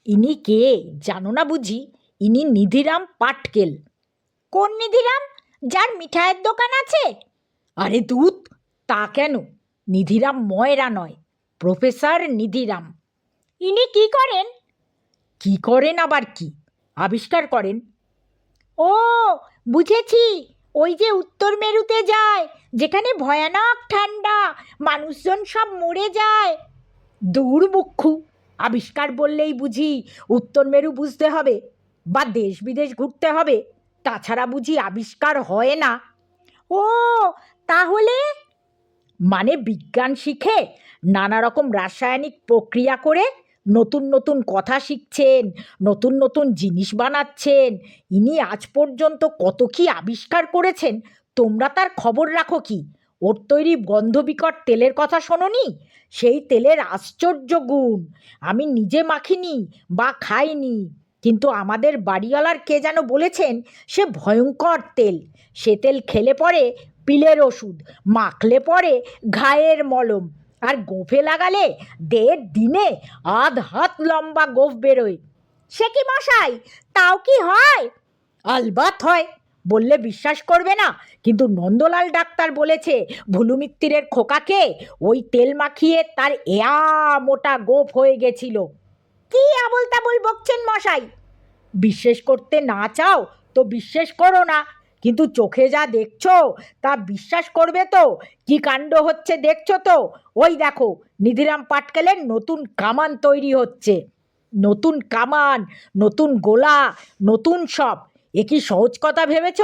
ইনি কে জানো না বুঝি? ইনি নিধিরাম পাটকেল। কোন নিধিরাম? যার মিঠাইয়ের দোকান আছে? আরে দূত, তা কেন? নিধিরাম ময়রা নয়, প্রফেসর নিধিরাম। ইনি কি করেন? কি করেন আবার কি? আবিষ্কার করেন। ও, বুঝেছি। ওই যে উত্তর মেরুতে যায়, যেখানে ভয়ানক ঠান্ডা, মানুষজন সব মরে যায়। দূর মুখ্যু, আবিষ্কার বললেই বুঝি উত্তর মেরু বুঝতে হবে বা দেশ বিদেশ ঘুরতে হবে? তাছাড়া বুঝি আবিষ্কার হয় না? ও, তাহলে? মানে বিজ্ঞান শিখে নানা রকম রাসায়নিক প্রক্রিয়া করে নতুন নতুন কথা শিখছেন, নতুন নতুন জিনিস বানাচ্ছেন। ইনি আজ পর্যন্ত কত কি আবিষ্কার করেছেন, তোমরা তার খবর রাখো কি? ওর তৈরি গন্ধবিকট তেলের কথা শোনোনি? সেই তেলের আশ্চর্য গুণ। আমি নিজে মাখিনি বা খাইনি, কিন্তু আমাদের বাড়িওয়ালার কে যেন বলেছেন সে ভয়ঙ্কর তেল। সে তেল খেলে পরে পিলের ওষুধ, মাখলে পরে ঘায়ের মলম, আর গোঁফে লাগালে 1.5 দিনে আধ হাত লম্বা গোঁফ বেরোয়। সে কি মশাই, তাও কি হয়? আলবাত হয়, বললে বিশ্বাস করবে না, কিন্তু নন্দলাল ডাক্তার বলেছে ভুলু মিত্তিরের খোকাকে ওই তেল মাখিয়ে তার এয়া মোটা গোঁফ হয়ে গেছিল। কি আবল তাবল বকছেন মশাই? বিশ্বাস করতে না চাও তো বিশ্বাস করো না, কিন্তু চোখে যা দেখছো তা বিশ্বাস করবে তো? কি কাণ্ড হচ্ছে দেখছো তো? ওই দেখো, নিধিরাম পাটকেলের নতুন কামান তৈরি হচ্ছে। নতুন কামান, নতুন গোলা, নতুন সব। এ কি সহজ কথা ভেবেছ?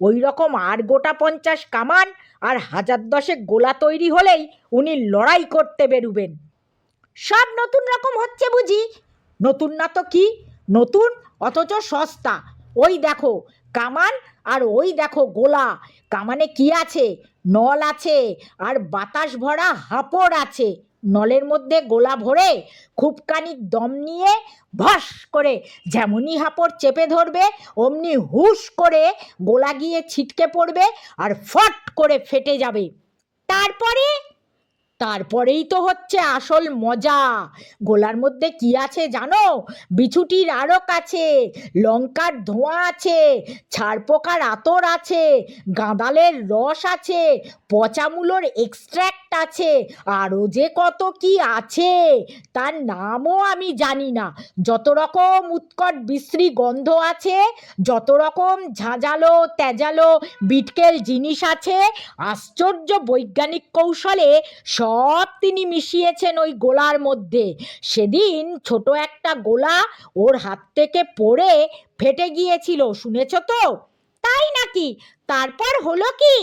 ওই রকম আর গোটা 50 কামান আর 1010 গোলা তৈরি হলেই উনি লড়াই করতে বেরুবেন। সব নতুন রকম হচ্ছে বুঝি? নতুন না তো কি, নতুন অথচ সস্তা। ওই দেখো কামান, আর ওই দেখো গোলা। কামানে কি আছে? নল আছে, আর বাতাস ভরা হাঁপড় আছে। নলের মধ্যে গোলা ভরে খুব খানিক দম নিয়ে ভস করে যেমনি হাঁপড় চেপে ধরবে, অমনি হুশ করে গোলা গিয়ে ছিটকে পড়বে আর ফট করে ফেটে যাবে। তারপরে? তারপরেই তো হচ্ছে আসল মজা। গোলার মধ্যে কি আছে জানো? বিছুটির আড়ক আছে, লঙ্কার ধোঁয়া আছে, ছারপোকার আতর আছে, গাঁদালের রস আছে, পচামুলোর এক্সট্র্যাক্ট আছে, আরও যে কত কি আছে তার নামও আমি জানি না। যত রকম উৎকট বিশ্রী গন্ধ আছে, যত রকম ঝাঁঝালো তেজালো বিটকেল জিনিস আছে, আশ্চর্য বৈজ্ঞানিক কৌশলে সব তিনি মিশিয়েছেন ওই গোলার মধ্যে। সেদিন ছোট একটা গোলা ওর হাত থেকে পড়ে ফেটে গিয়েছিল, শুনেছ তো? তাই নাকি? তারপর হলো কি?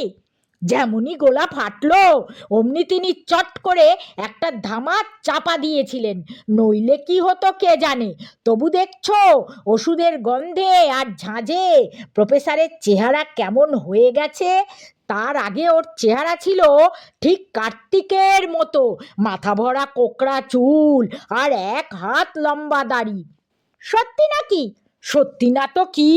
যেমনই গোলা ফাটলো অমনি তিনি চট করে একটা ধামা চাপা দিয়েছিলেন, নইলে কি হতো কে জানে। তবু দেখছো ওষুধের গন্ধে আর ঝাঁঝে প্রফেসরের চেহারা কেমন হয়ে গেছে। তার আগে ওর চেহারা ছিল ঠিক কার্তিকের মতো, মাথা ভরা কোকড়া চুল আর 1 হাত লম্বা দাড়ি। সত্যি নাকি? সত্যি না তো কি?